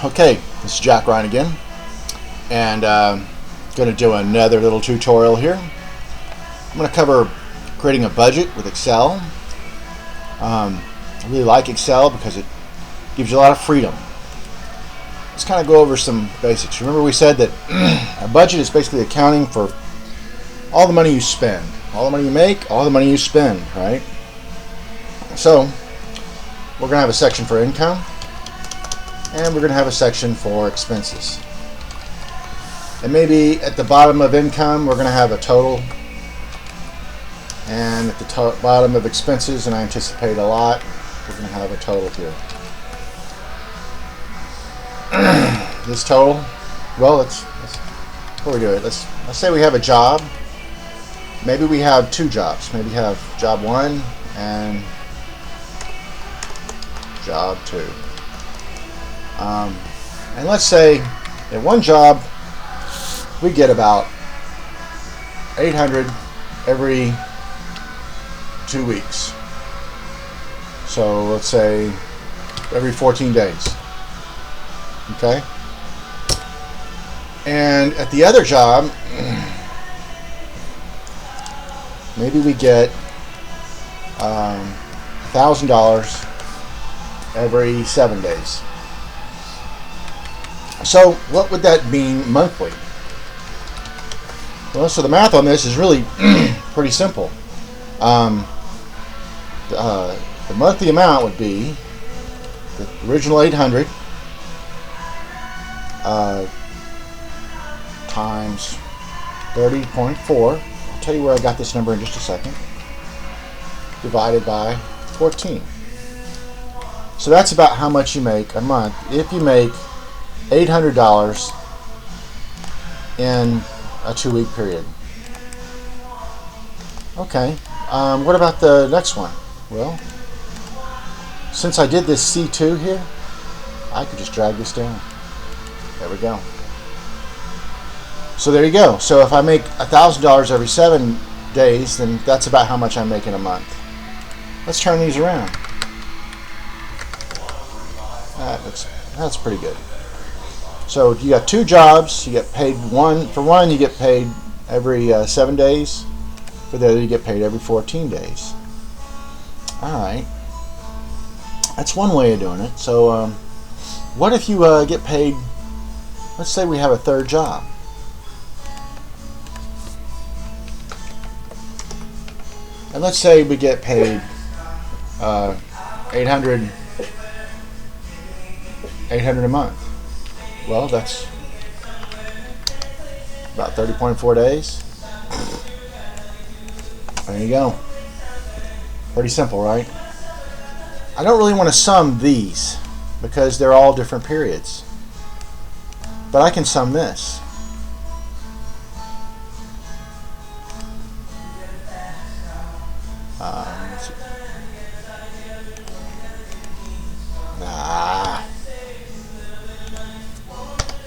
Okay, this is Jack Ryan again, and going to do another little tutorial here. I'm going to cover creating a budget with Excel. I really like Excel because it gives you a lot of freedom. Let's kind of go over some basics. Remember we said that a budget is basically accounting for all the money you spend, all the money you make, all the money you spend, right? So we're going to have a section for income, and we're going to have a section for expenses. And maybe at the bottom of income we're going to have a total, and at the bottom of expenses, and I anticipate a lot, we're going to have a total here. This total, well, let's before we do it, let's say we have a job. Maybe we have two jobs. Maybe we have job 1 and job 2. And let's say at one job we get about 800 every 2 weeks. So let's say every 14 days. Okay? And at the other job, maybe we get $1,000 every 7 days. So what would that mean monthly? Well, so the math on this is really pretty simple. The monthly amount would be the original 800 times 30.4. I'll tell you where I got this number in just a second. Divided by 14. So that's about how much you make a month if you make $800 in a 2-week period. Okay, what about the next one? Well, since I did this C2 here, I could just drag this down. There we go. So there you go. So if I make $1,000 every 7 days, then that's about how much I'm making a month. Let's turn these around. That's pretty good. So you got 2 jobs. You get paid for one. You get paid every 7 days. For the other, you get paid every 14 days. All right. That's one way of doing it. So what if you get paid? Let's say we have a third job. And let's say we get paid 800 a month. Well, that's about 30.4 days. There you go. Pretty simple, right? I don't really want to sum these because they're all different periods. But I can sum this.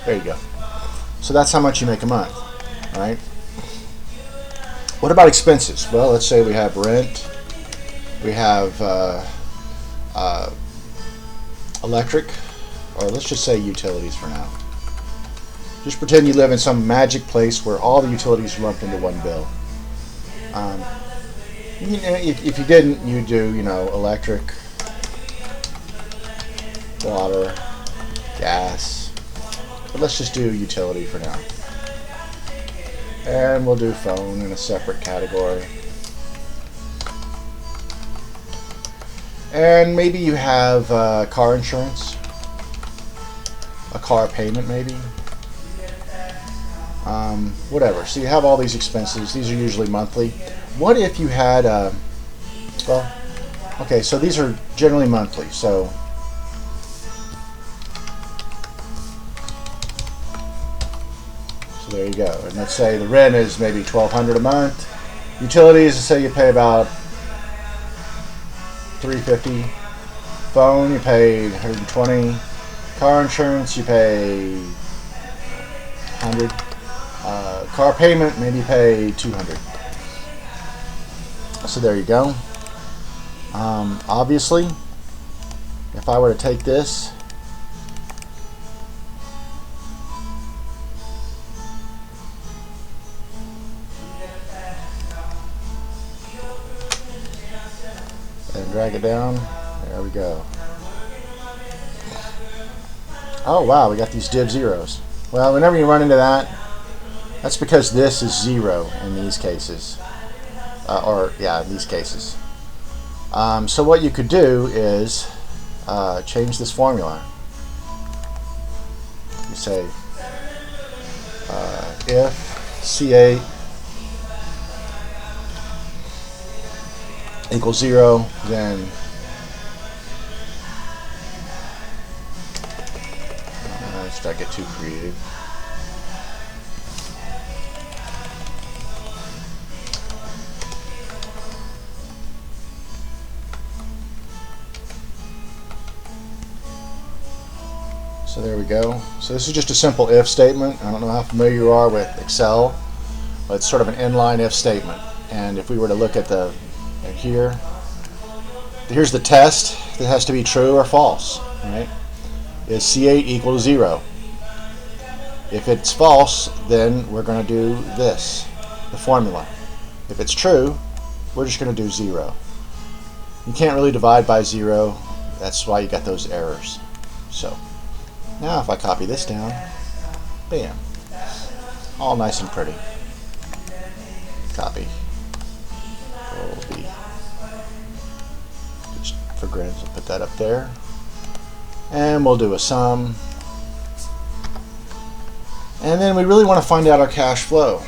There you go. So that's how much you make a month, right? What about expenses? Well, let's say we have rent, we have electric, or let's just say utilities for now. Just pretend you live in some magic place where all the utilities are lumped into one bill. If you didn't, you do, electric, water, gas. But let's just do utility for now. And we'll do phone in a separate category. And maybe you have car insurance, a car payment maybe. Whatever. So you have all these expenses. These are usually monthly. What if you had well, okay, so these are generally monthly. So there you go. And let's say the rent is maybe $1,200 a month. Utilities, let's say you pay about $350. Phone, you pay $120. Car insurance, you pay $100. Car payment, maybe you pay $200. So there you go. Obviously, if I were to take this drag it down. There we go. Oh wow, we got these div zeros. Well, whenever you run into that, that's because this is 0 in these cases. In these cases. So what you could do is change this formula. You say if C8 equals 0, then let's not get too creative. So there we go. So this is just a simple if statement. I don't know how familiar you are with Excel, but it's sort of an inline if statement. And if we were to look at the here, here's the test that has to be true or false, right? Is C8 equal to 0? If it's false, then we're going to do this, the formula. If it's true, we're just going to do 0. You can't really divide by 0. That's why you got those errors. So now if I copy this down, bam, all nice and pretty. Copy. Control B. Just for grins, I'll put that up there. And we'll do a sum. And then we really want to find out our cash flow.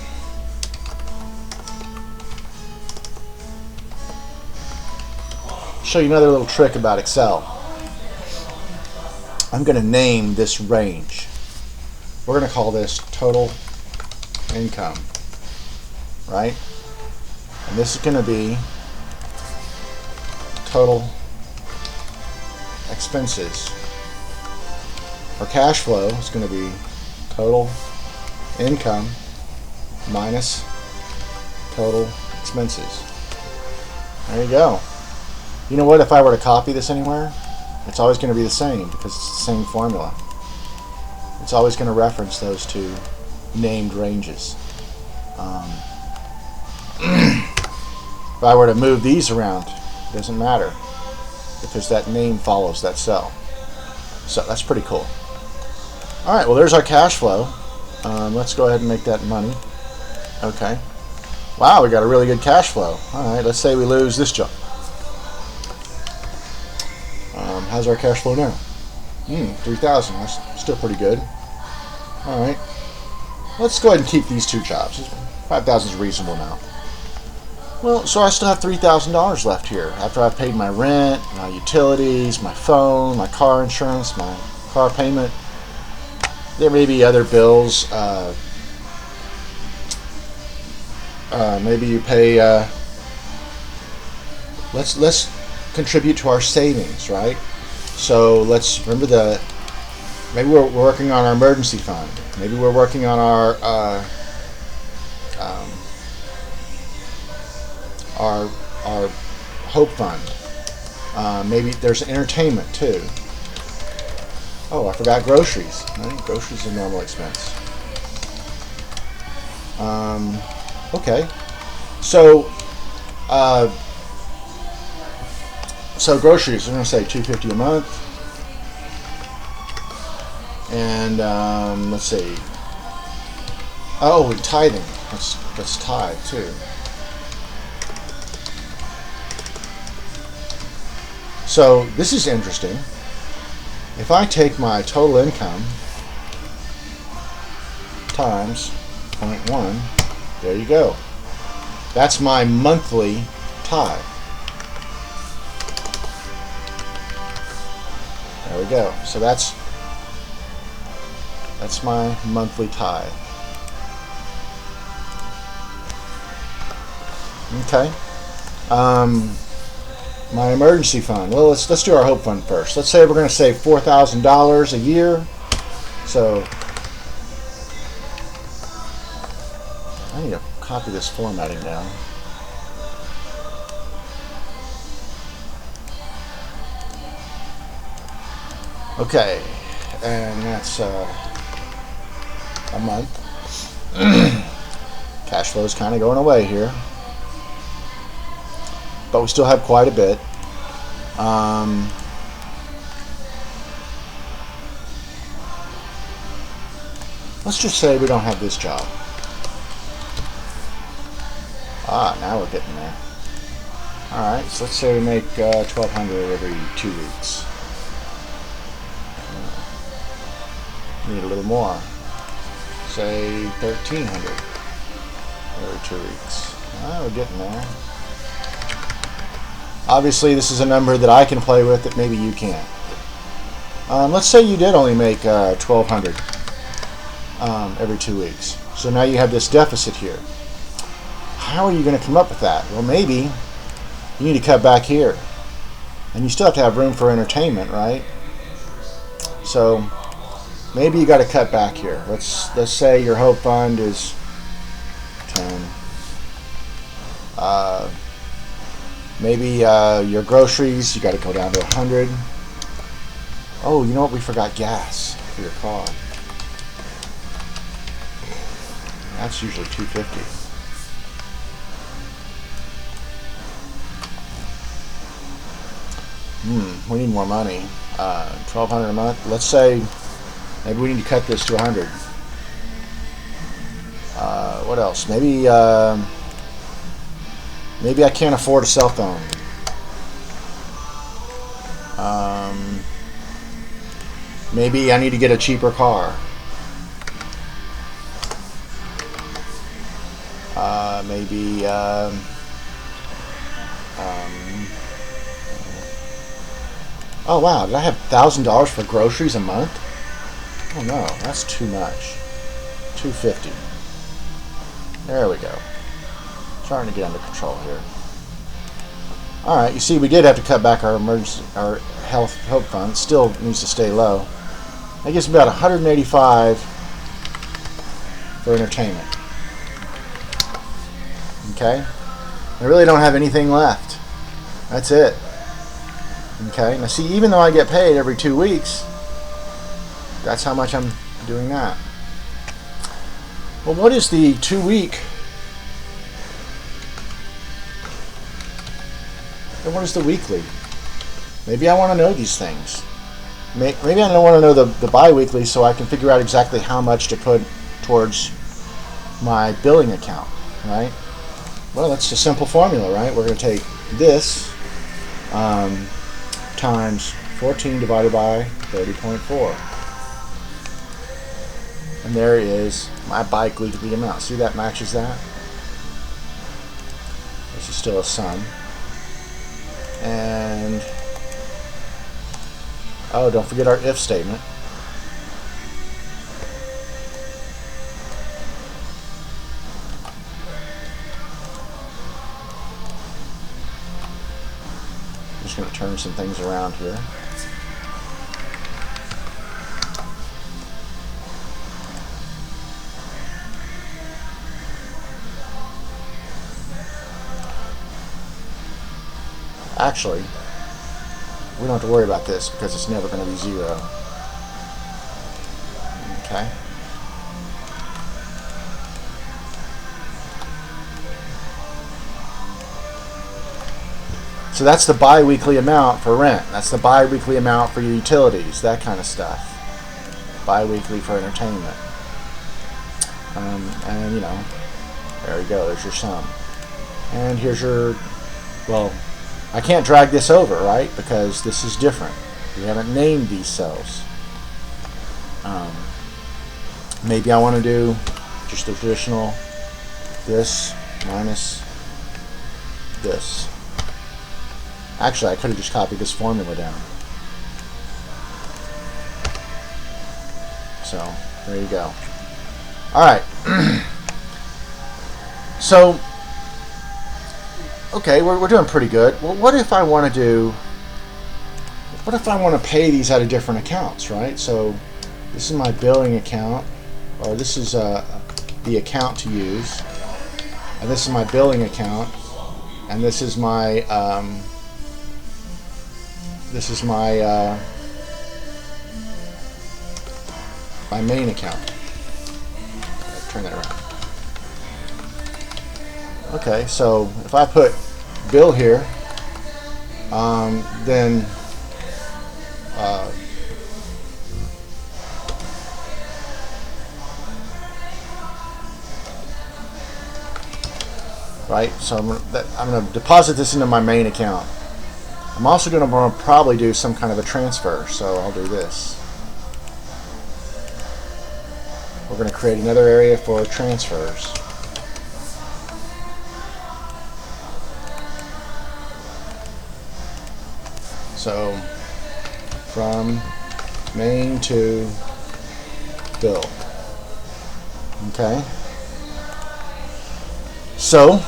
Show you another little trick about Excel. I'm going to name this range. We're going to call this total income, right? And this is going to be total expenses. Our cash flow is going to be total income minus total expenses. There you go. You know what? If I were to copy this anywhere, it's always going to be the same because it's the same formula. It's always going to reference those two named ranges. If I were to move these around, it doesn't matter because that name follows that cell. So that's pretty cool. Alright, well there's our cash flow. Let's go ahead and make that money. Okay. Wow, we got a really good cash flow. Alright, let's say we lose this job. How's our cash flow now? 3,000. That's still pretty good. Alright. Let's go ahead and keep these two jobs. 5,000 is a reasonable amount. Well, so I still have $3,000 left here after I've paid my rent, my utilities, my phone, my car insurance, my car payment. There may be other bills. Maybe you pay. Let's contribute to our savings, right? So let's remember maybe we're working on our emergency fund. Maybe we're working on our hope fund. Maybe there's entertainment too. Oh, I forgot groceries. Right? Groceries are a normal expense. Okay. So groceries, I'm going to say $250 a month. And let's see. Oh, and tithing. Let's tithe too. So this is interesting. If I take my total income times 0.1, there you go. That's my monthly tithe. There we go. So that's my monthly tithe. Okay. My emergency fund. Well, let's do our hope fund first. Let's say we're going to save $4,000 a year. So I need to copy this formatting down. Okay, and that's a month. Cash flow is kind of going away here, but we still have quite a bit. Let's just say we don't have this job. Now we're getting there. Alright, so let's say we make $1,200 every 2 weeks. Need a little more. Say $1,300 every 2 weeks. We're getting there. Obviously, this is a number that I can play with that maybe you can't. Let's say you did only make $1,200 every 2 weeks. So now you have this deficit here. How are you going to come up with that? Well, maybe you need to cut back here. And you still have to have room for entertainment, right? So maybe you got to cut back here. Let's say your hope fund is 10. Maybe your groceries, you got to go down to 100. Oh, you know what? We forgot gas for your car. That's usually $250. We need more money. $1,200 a month. Let's say maybe we need to cut this to 100. What else? Maybe I can't afford a cell phone. Maybe I need to get a cheaper car. Maybe oh wow, did I have $1,000 for groceries a month? Oh no, that's too much. $250. There we go. Starting to get under control here. All right, you see, we did have to cut back our health hope fund. It still needs to stay low. That gives me about $185 for entertainment. Okay, I really don't have anything left. That's it. Okay, now see, even though I get paid every 2 weeks, that's how much I'm doing that. Well, what is the 2 week? And what is the weekly? Maybe I want to know these things. Maybe I don't want to know the bi-weekly so I can figure out exactly how much to put towards my billing account, right? Well, that's a simple formula, right? We're going to take this times 14 divided by 30.4. And there is my bi-weekly amount. See, that matches that? This is still a sum. And oh, don't forget our if statement. Just going to turn some things around here. Actually, we don't have to worry about this because it's never going to be 0. Okay. So that's the bi-weekly amount for rent. That's the bi-weekly amount for your utilities, that kind of stuff. Bi-weekly for entertainment. And, you know, there you go. There's your sum. And here's your, well, I can't drag this over, right? Because this is different. We haven't named these cells. Maybe I want to do just the traditional this minus this. Actually, I could have just copied this formula down. So, there you go. Alright. So, okay, we're doing pretty good. Well, what if I want to pay these out of different accounts, right? So this is my billing account, or this is the account to use, and this is my billing account, and this is my my main account. Turn that around. Okay, so if I put bill here, then right, so I'm going to deposit this into my main account. I'm also going to probably do some kind of a transfer, so I'll do this. We're going to create another area for transfers. So from main to bill. Okay. So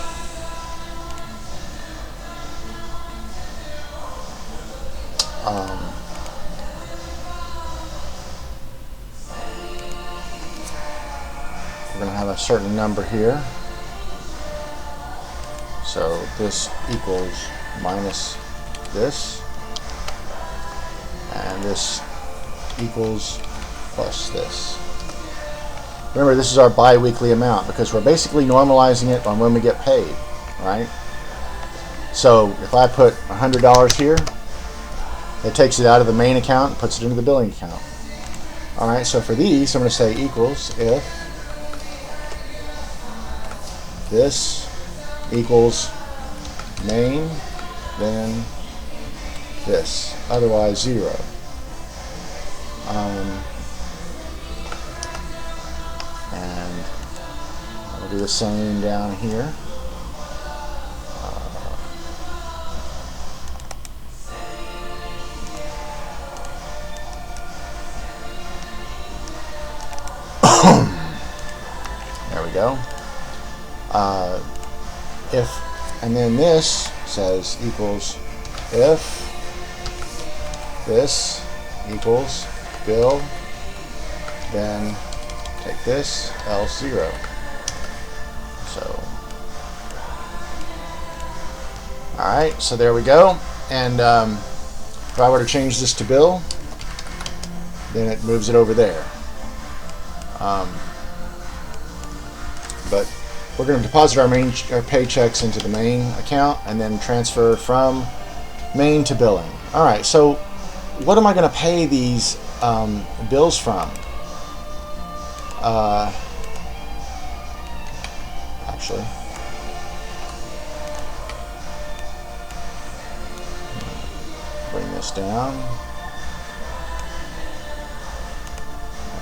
we're going to have a certain number here. So this equals minus this, and this equals plus this. Remember, this is our bi-weekly amount because we're basically normalizing it on when we get paid, right? So if I put $100 here, it takes it out of the main account and puts it into the billing account. All right, so for these, I'm going to say equals if this equals main, then this, otherwise 0. And I'll do the same down here. There we go. If, and then this says equals if this equals bill, then take this, else 0. So, alright, so there we go. And if I were to change this to bill, then it moves it over there. But we're going to deposit our paychecks into the main account and then transfer from main to billing. Alright, so what am I going to pay these bills from? Actually, bring this down,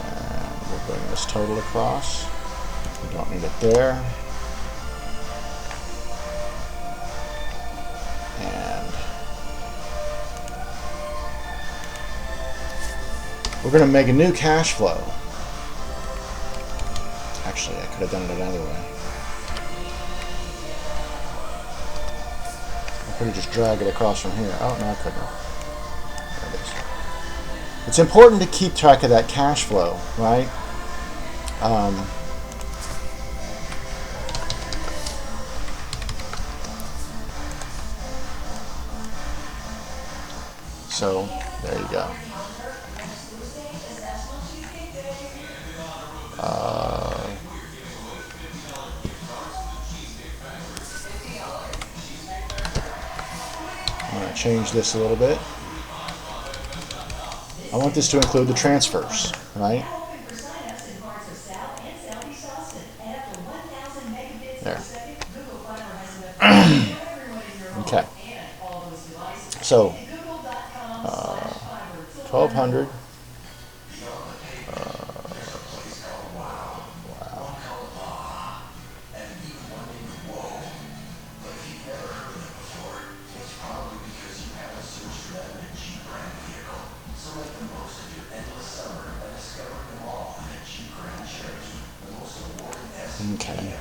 and we'll bring this total across. We don't need it there. And we're going to make a new cash flow. Actually, I could have done it another way. I could have just dragged it across from here. Oh, no, I couldn't. There it is. It's important to keep track of that cash flow, right? So, there you go. I'm going to change this a little bit. I want this to include the transfers, right? There. Okay. So, 1,200. Okay.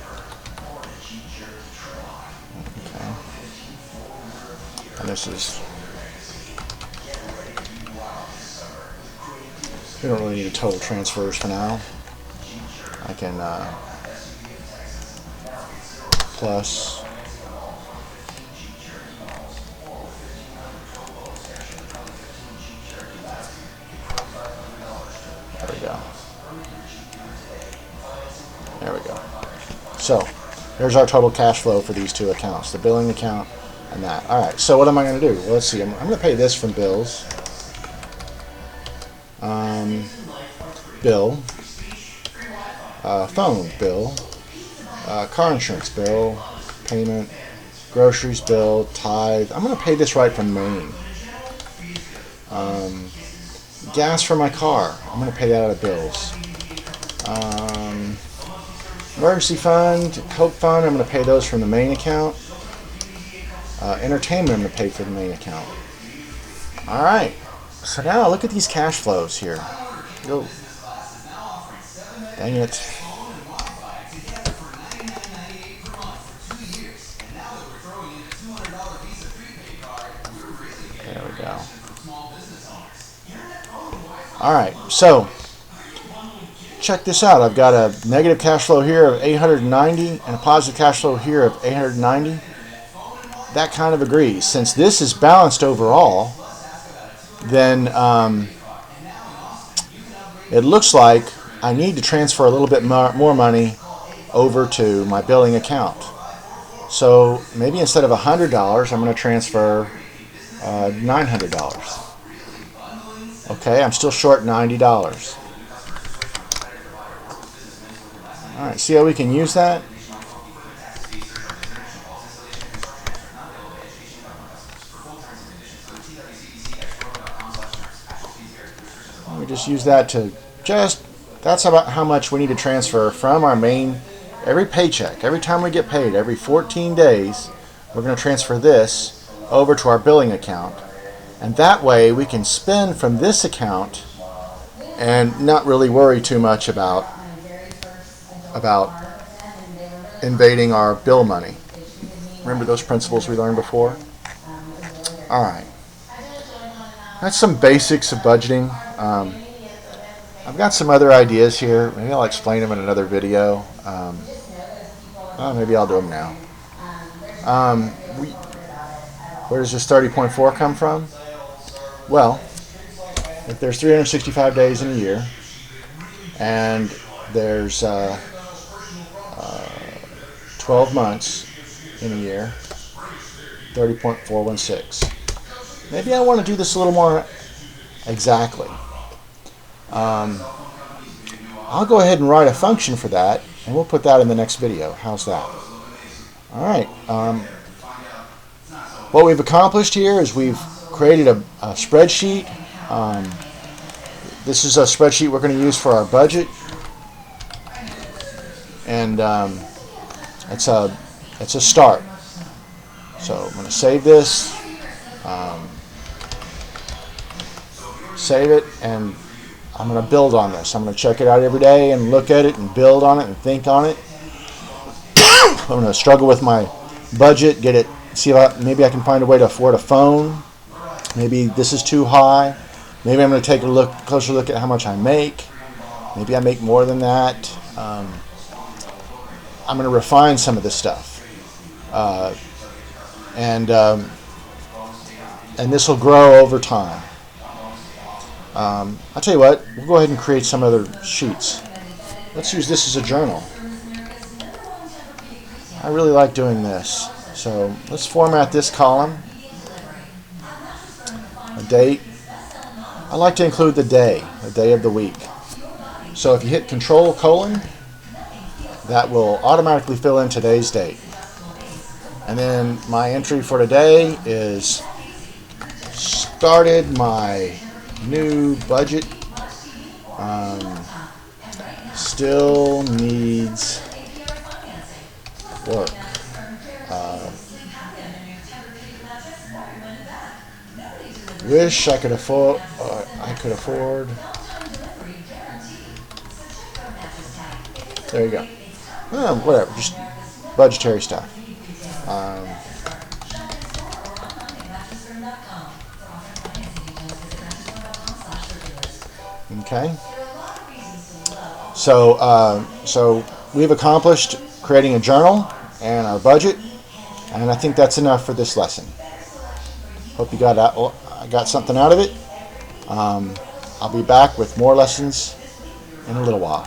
Okay. And this is, we don't really need a total transfers for now. I can plus there we go. There we go. So there's our total cash flow for these two accounts, the billing account and that. All right, so what am I going to do? Well, let's see. I'm going to pay this from bills. Bill. Phone bill. Car insurance bill. Payment. Groceries bill. Tithe. I'm going to pay this right from Maine. Gas for my car. I'm going to pay that out of bills. Emergency fund, Hope fund, I'm going to pay those from the main account. Entertainment, I'm going to pay for the main account. Alright, so now look at these cash flows here. Oh, dang it. There we go. Alright, so check this out. I've got a negative cash flow here of 890 and a positive cash flow here of 890. That kind of agrees. Since this is balanced overall, then it looks like I need to transfer a little bit more money over to my billing account. So maybe instead of $100, I'm going to transfer $900. Okay, I'm still short $90. Alright, see how we can use that? Let me just use that to that's about how much we need to transfer from our main, every paycheck, every time we get paid, every 14 days, we're going to transfer this over to our billing account. And that way we can spend from this account and not really worry too much about invading our bill money. Remember those principles we learned before? Alright. That's some basics of budgeting. I've got some other ideas here. Maybe I'll explain them in another video. Maybe I'll do them now. Where does this 30.4 come from? Well, if there's 365 days in a year, and there's 12 months in a year, 30.416. Maybe I want to do this a little more exactly. I'll go ahead and write a function for that, and we'll put that in the next video. How's that? Alright. What we've accomplished here is we've created a spreadsheet. This is a spreadsheet we're going to use for our budget. And it's a start. So I'm going to save this, save it, and I'm going to build on this. I'm going to check it out every day and look at it and build on it and think on it. I'm going to struggle with my budget, get it, see if maybe I can find a way to afford a phone. Maybe this is too high. Maybe I'm going to take a closer look at how much I make. Maybe I make more than that. I'm going to refine some of this stuff. And this will grow over time. I'll tell you what, we'll go ahead and create some other sheets. Let's use this as a journal. I really like doing this. So let's format this column. A date. I like to include the day of the week. So if you hit Control:, that will automatically fill in today's date. And then my entry for today is started my new budget. Still needs work. Wish I could afford. There you go. Whatever, just budgetary stuff. Okay. So we've accomplished creating a journal and our budget, and I think that's enough for this lesson. Hope you got something out of it. I'll be back with more lessons in a little while.